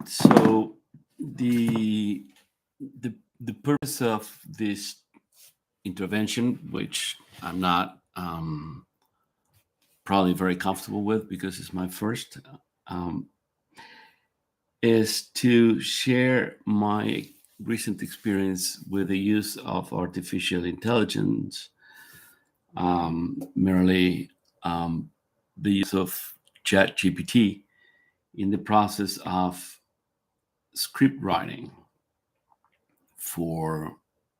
So the the purpose of this intervention, which I'm not probably very comfortable with because it's my first, um, is to share my recent experience with the use of artificial intelligence, merely the use of ChatGPT in the process of script writing for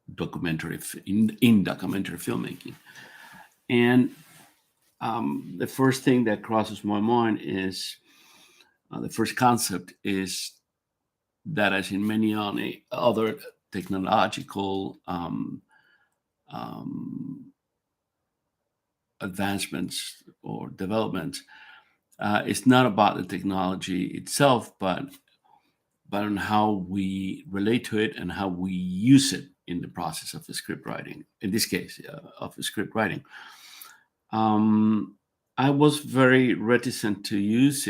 in documentary filmmaking. And the first thing that crosses my mind is the first concept is that, as in many other technological um, advancements or developments, it's not about the technology itself, but on how we relate to it and how we use it in the process of the script writing. In this case, of the script writing, um, I was very reticent to use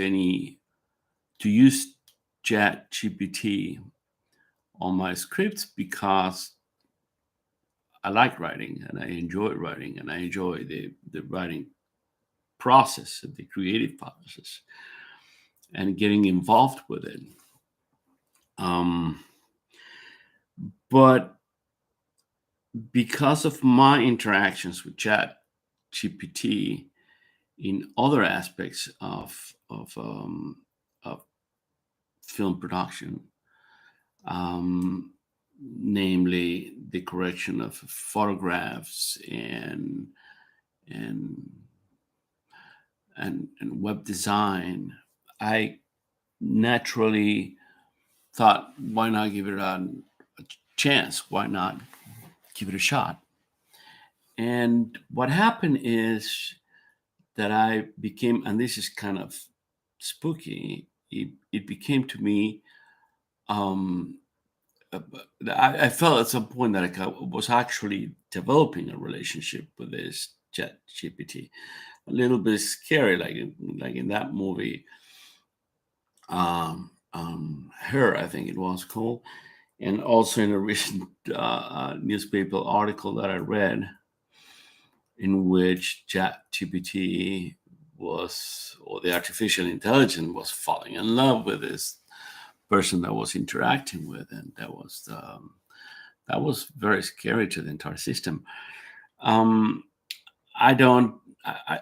Chat GPT on my scripts because I like writing and I enjoy writing and I enjoy the writing process, the creative process, and getting involved with it. Um, but because of my interactions with Chat GPT in other aspects of film production, um, namely the correction of photographs and and web design, I naturally thought, why not give it a chance? Why not give it a shot? And what happened is that I became, and this is kind of spooky, it became to me, um, I felt at some point that was actually developing a relationship with this Chat GPT. A little bit scary, like in that movie, Her, I think it was called, and also in a recent newspaper article that I read, in which ChatGPT was, or the artificial intelligence was falling in love with this person that was interacting with, and that was very scary to the entire system. Um, I don't, I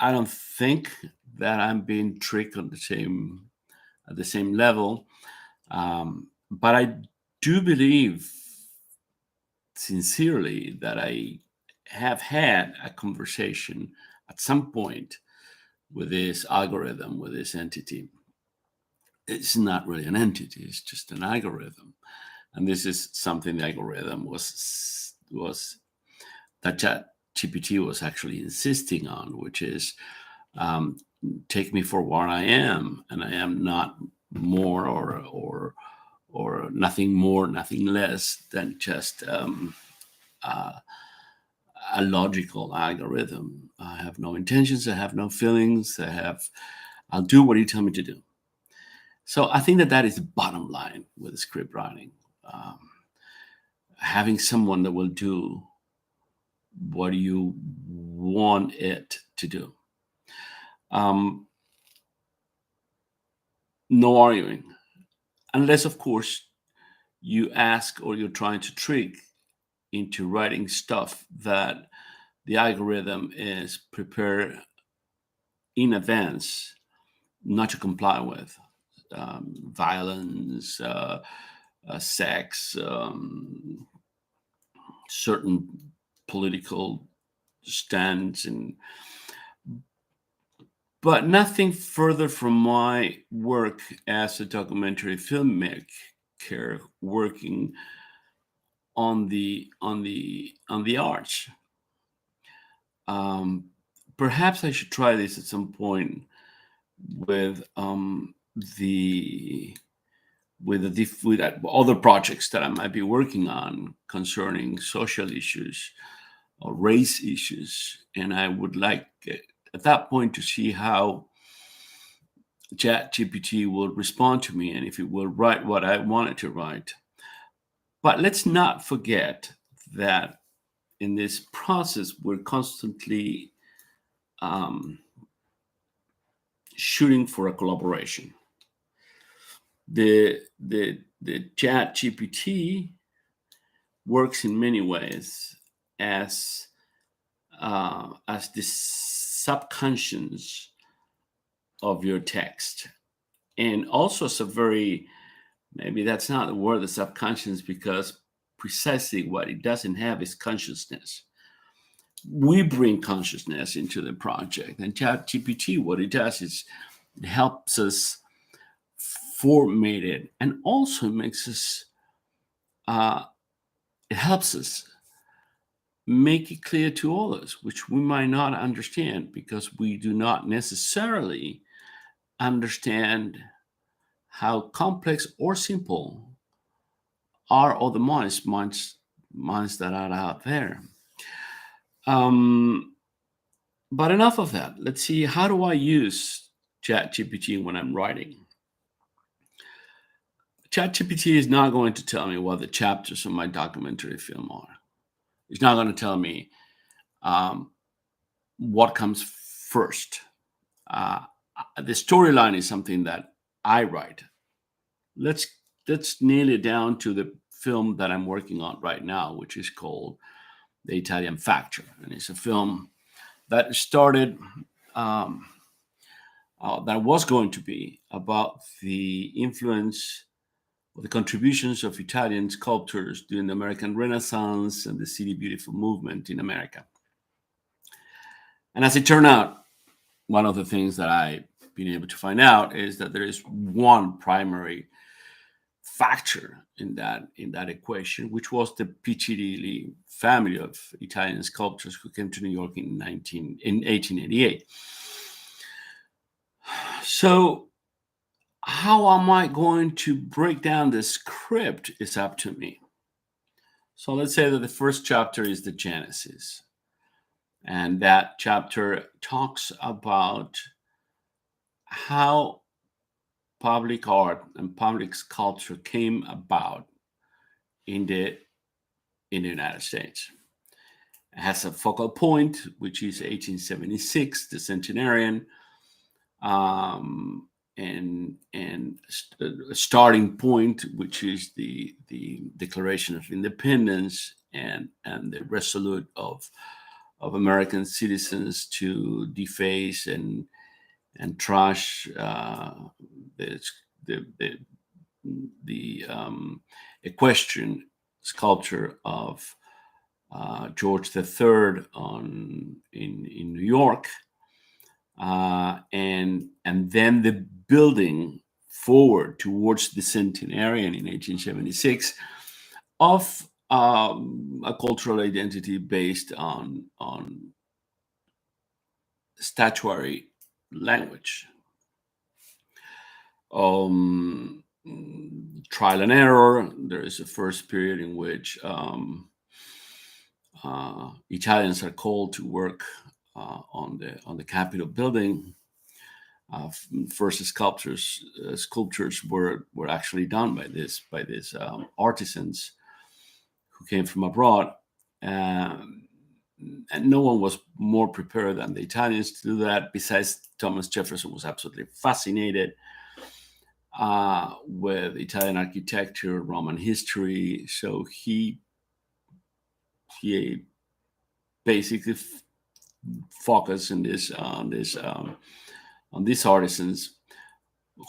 don't think that I'm being tricked on the same at the same level, but I do believe sincerely that I have had a conversation at some point with this algorithm, with this entity. It's not really an entity; it's just an algorithm, and this is something the algorithm was that Chat GPT was actually insisting on, which is, um, take me for what I am, and I am not more or nothing more, nothing less than just uh, a logical algorithm. I have no intentions. I have no feelings. I'll do what you tell me to do. So I think that that is the bottom line with script writing. Um, Having someone that will do what you want it to do. Um, no arguing, unless, of course, you ask or you're trying to trick into writing stuff that the algorithm is prepared in advance not to comply with. Violence, sex, certain political stands, and but nothing further from my work as a documentary filmmaker working on the arts. Um, Perhaps I should try this at some point with the with other projects that I might be working on concerning social issues or race issues, and I would like at that point to see how ChatGPT will respond to me and if it will write what I want it to write. But let's not forget that in this process, we're constantly um, shooting for a collaboration. The Chat GPT works in many ways as the subconscious of your text, and also as a very, maybe that's not the word, the subconscious, because precisely what it doesn't have is consciousness. We bring consciousness into the project, and ChatGPT, what it does is it helps us formate it, and also makes us it helps us make it clear to others, which we might not understand because we do not necessarily understand how complex or simple are all the minds that are out there. But enough of that. Let's see, how do I use ChatGPT when I'm writing? ChatGPT is not going to tell me what the chapters of my documentary film are. It's not going to tell me what comes first. The storyline is something that I write. Let's nail it down to the film that I'm working on right now, which is called The Italian Factor, and it's a film that started that was going to be about the influence or the contributions of Italian sculptors during the American Renaissance and the City Beautiful movement in America. And as it turned out, one of the things that I've been able to find out is that there is one primary factor in that equation, which was the Piccirili family of Italian sculptors who came to New York in 1888. So how am I going to break down the script is up to me. So let's say that the first chapter is the Genesis, and that chapter talks about how public art and public sculpture came about in the United States. It has a focal point, which is 1876, the centenarian, and a starting point, which is the Declaration of Independence and the resolute of American citizens to deface and trash the equestrian sculpture of George III in New York, and then the building forward towards the centenarian in 1876 of a cultural identity based on statuary language. Trial and error. There is a first period in which Italians are called to work on the Capitol building. First sculptures were actually done by these artisans who came from abroad, and no one was more prepared than the Italians to do that. Besides, Thomas Jefferson was absolutely fascinated with Italian architecture, Roman history, so he basically focused on these artisans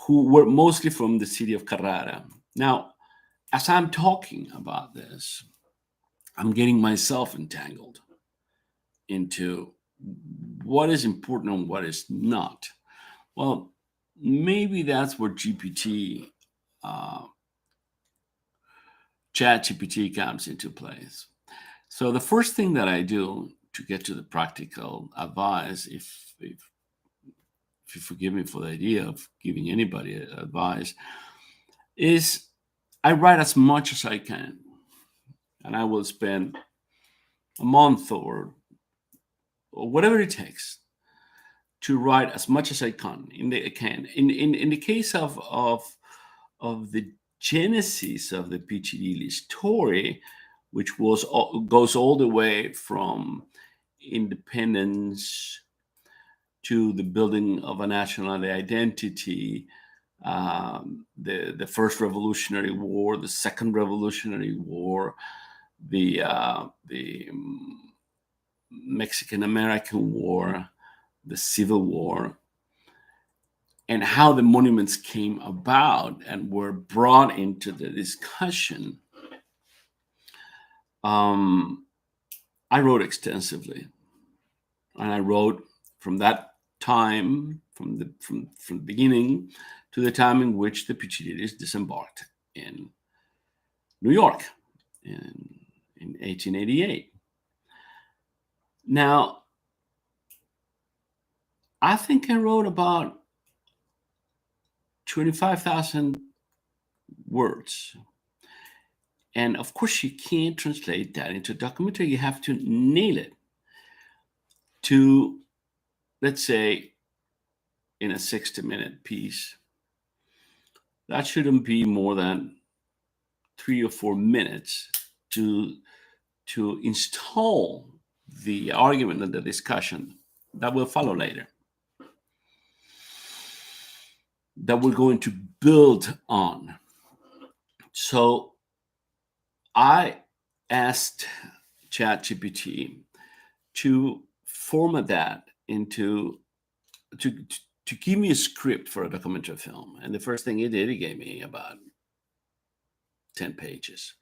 who were mostly from the city of Carrara. Now, as I'm talking about this, I'm getting myself entangled into what is important and what is not. Well, maybe that's where ChatGPT comes into place. So the first thing that I do to get to the practical advice, if you forgive me for the idea of giving anybody advice, is I write as much as I can, and I will spend a month or whatever it takes to write as much as I can. In the case of the genesis of the Piccadilly story, which goes all the way from independence to the building of a national identity, the first Revolutionary War, the second Revolutionary War, the Mexican American War, the Civil War, and how the monuments came about and were brought into the discussion. I wrote extensively, and I wrote from that time, from the beginning to the time in which the Piccadillys disembarked in New York in 1888. Now, I think I wrote about 25,000 words. And of course, you can't translate that into a documentary. You have to nail it to, let's say, in a 60-minute piece. That shouldn't be more than 3 or 4 minutes to install the argument and the discussion that will follow later, that we're going to build on. So I asked ChatGPT to format that into to give me a script for a documentary film. And the first thing he did, he gave me about 10 pages.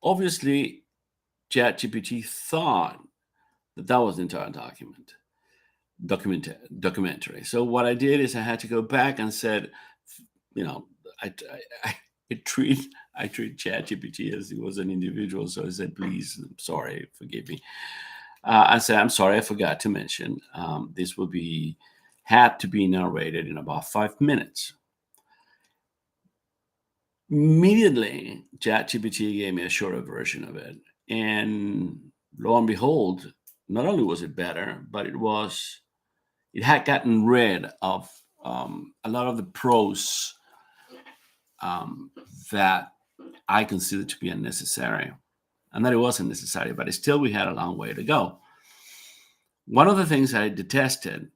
Obviously, ChatGPT thought that was the entire documentary. So what I did is I had to go back and said, I treat ChatGPT as he was an individual. So I said, please, I'm sorry, forgive me. I said, I'm sorry, I forgot to mention this had to be narrated in about 5 minutes. Immediately, ChatGPT gave me a shorter version of it. And lo and behold, not only was it better, but it had gotten rid of a lot of the prose that I considered to be unnecessary. And that it wasn't necessary, but still we had a long way to go. One of the things I detested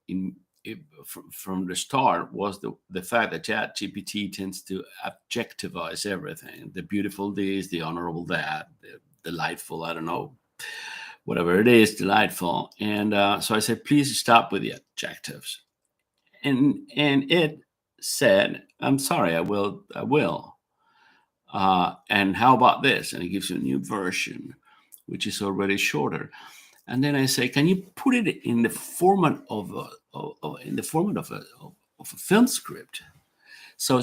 from the start was the fact that ChatGPT tends to objectivize everything. The beautiful this, the honorable that, the delightful, I don't know, whatever it is, delightful. And so I said, please stop with the adjectives. And it said, I'm sorry, I will. And how about this? And it gives you a new version, which is already shorter. And then I say, can you put it in the format of a film script? So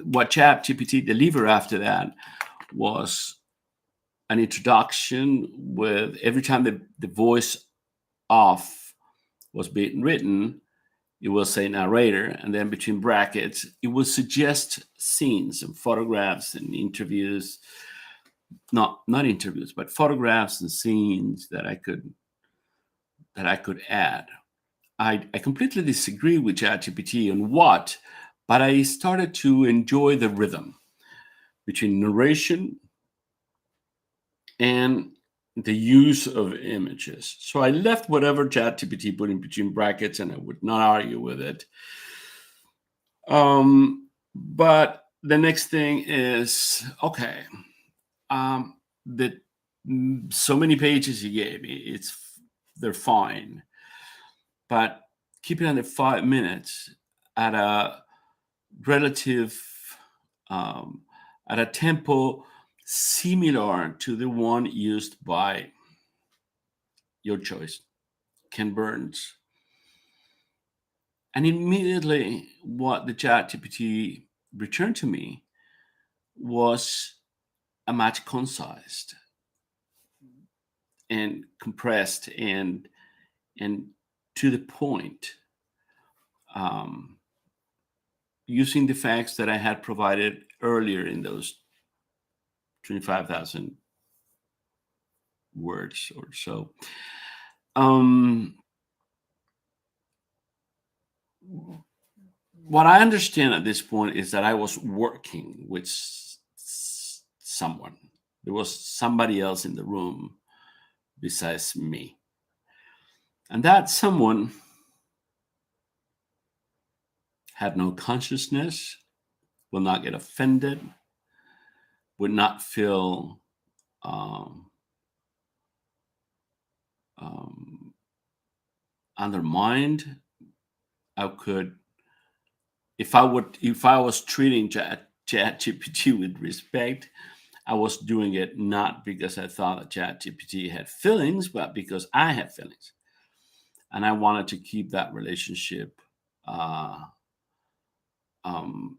what ChatGPT delivered after that was an introduction with every time the voice off was being written, it will say narrator, and then between brackets, it will suggest scenes and photographs and interviews. Not interviews, but photographs and scenes that I could add. I completely disagree with ChatGPT on what, but I started to enjoy the rhythm between narration and the use of images. So I left whatever ChatGPT put in between brackets, and I would not argue with it. But the next thing is, okay, so many pages he gave me, they're fine, but keep it under 5 minutes at a relative at a tempo similar to the one used by your choice, Ken Burns. And immediately what the ChatGPT returned to me was a much concised and compressed and to the point, using the facts that I had provided earlier in those 25,000 words or so. what I understand at this point is that I was working with someone. There was somebody else in the room besides me. And that someone had no consciousness, will not get offended, would not feel um, um, undermined. I could, if I was treating ChatGPT with respect, I was doing it not because I thought that ChatGPT had feelings, but because I had feelings, and I wanted to keep that relationship, uh, um,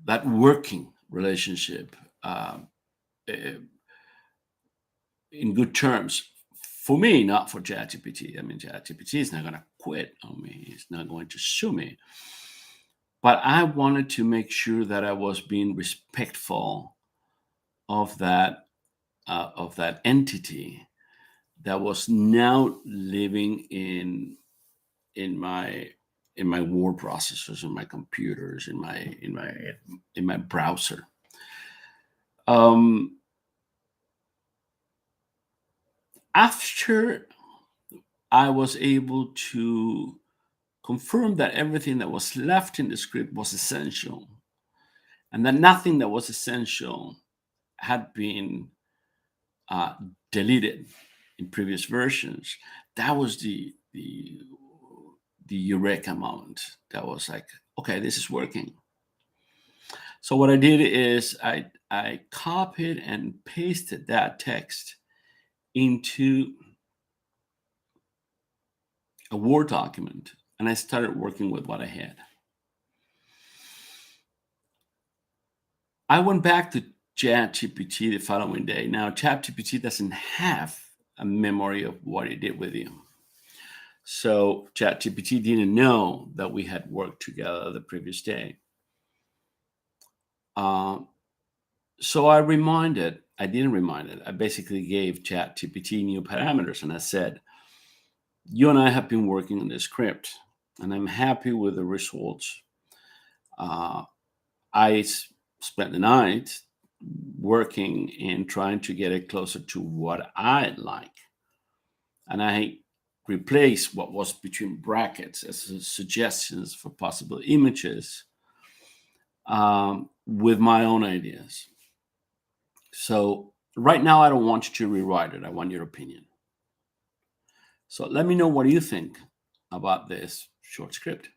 that working relationship, uh, eh, in good terms for me, not for ChatGPT. I mean, ChatGPT is not going to quit on me. It's not going to sue me. But I wanted to make sure that I was being respectful of that entity that was now living in my in my word processors, in my computers, in my browser. Um, After I was able to confirm that everything that was left in the script was essential, and that nothing that was essential had been uh, deleted in previous versions. That was the eureka moment. That was like, okay, this is working. So what I did is I copied and pasted that text into a Word document, and I started working with what I had. I went back to ChatGPT the following day. Now, ChatGPT doesn't have a memory of what it did with you. So ChatGPT didn't know that we had worked together the previous day. Uh, so I didn't remind it. I basically gave ChatGPT new parameters, and I said, you and I have been working on this script, and I'm happy with the results. Uh, I spent the night working and trying to get it closer to what I like. And I replaced what was between brackets as suggestions for possible images with my own ideas. So right now, I don't want you to rewrite it. I want your opinion. So let me know what you think about this short script.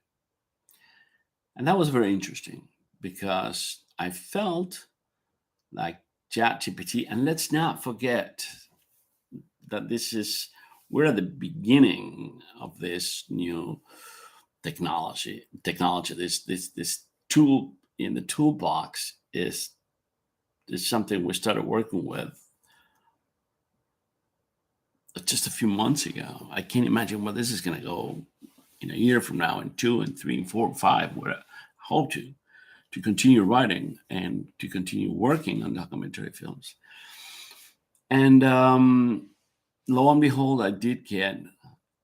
And that was very interesting because I felt like ChatGPT, and let's not forget that we're at the beginning of this new technology. This tool in the toolbox is something we started working with just a few months ago. I can't imagine where this is going to go in a year from now, and 2 and 3 and 4 and 5. Where I hope to continue writing and to continue working on documentary films. And lo and behold, I did get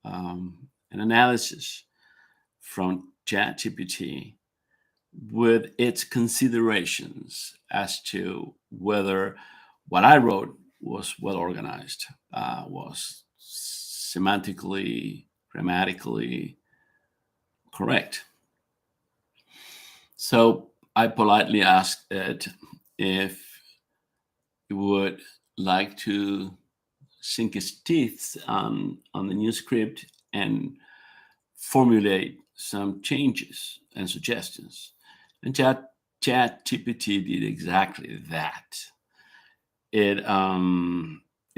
an analysis from ChatGPT with its considerations as to whether what I wrote was well organized, was semantically, grammatically correct. So I politely asked it if it would like to sink its teeth on the new script and formulate some changes and suggestions. And ChatGPT did exactly that. It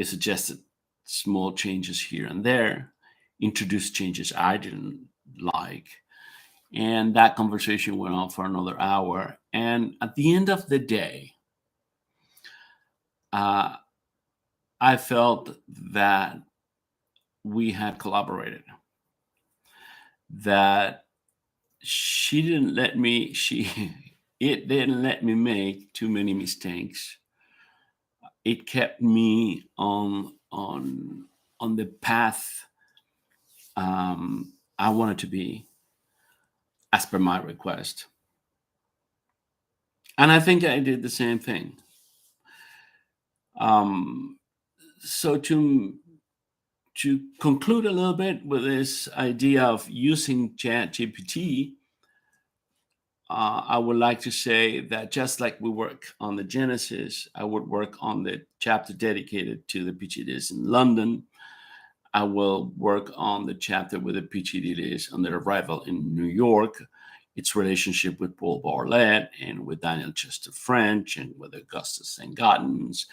suggested small changes here and there, introduced changes I didn't like, and that conversation went on for another hour. And at the end of the day, uh, I felt that we had collaborated, that she didn't let me she it didn't let me make too many mistakes. It kept me on the path I wanted to be. as per my request. And I think I did the same thing. Um, so to conclude a little bit with this idea of using ChatGPT, I would like to say that just like we work on the Genesis, I would work on the chapter dedicated to the PhDs in London. I will work on the chapter with the PhDs on their arrival in New York, its relationship with Paul Bartlett and with Daniel Chester French and with Augustus St. Gaudens,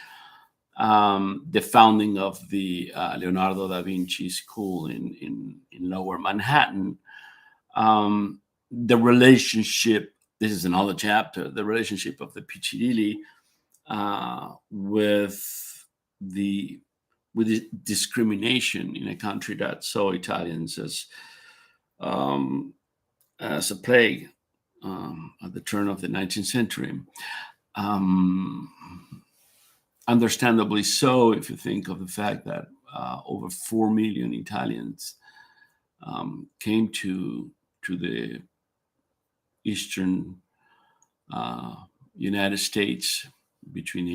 the founding of the Leonardo da Vinci School in Lower Manhattan, the relationship, this is another chapter, the relationship of the Piccadilly with the discrimination in a country that saw Italians as a plague at the turn of the 19th century. Understandably so, if you think of the fact that over 4 million Italians came to the eastern United States between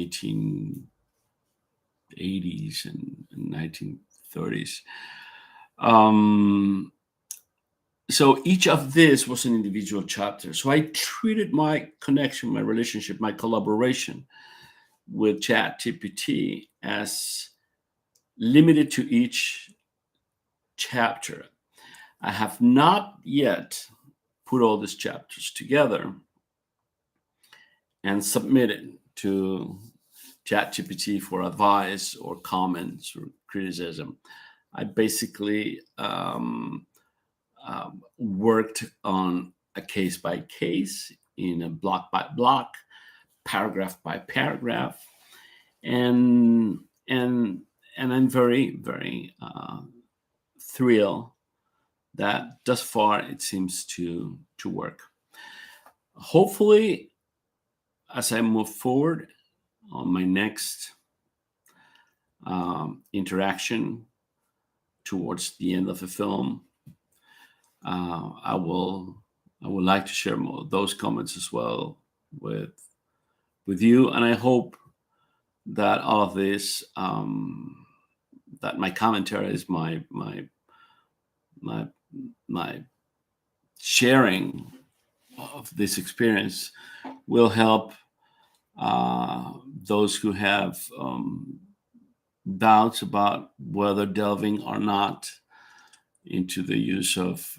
1880s and 1930s. So each of this was an individual chapter. So I treated my connection, my relationship, my collaboration with ChatGPT as limited to each chapter. I have not yet put all these chapters together and submitted to ChatGPT for advice or comments or criticism. I basically worked on a case by case, in a block by block, paragraph by paragraph, and I'm very thrilled that thus far it seems to work. Hopefully, as I move forward on my next interaction towards the end of the film, I would like to share more of those comments as well with you, and I hope that all of this, that my commentary is my sharing of this experience will help those who have doubts about whether delving or not into the use of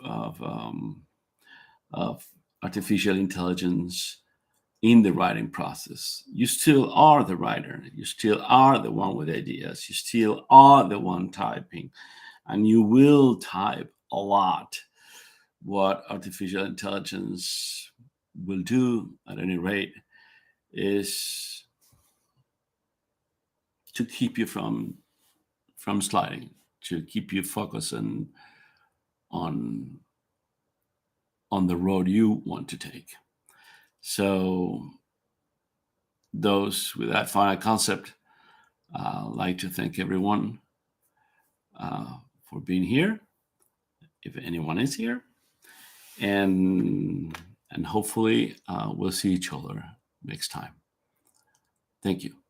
artificial intelligence in the writing process. You still are the writer. You still are the one with ideas. You still are the one typing, and you will type a lot. What artificial intelligence will do, at any rate, is to keep you from sliding, to keep you focused on the road you want to take. So those with that final concept, I'd like to thank everyone for being here, if anyone is here, and hopefully we'll see each other next time. Thank you.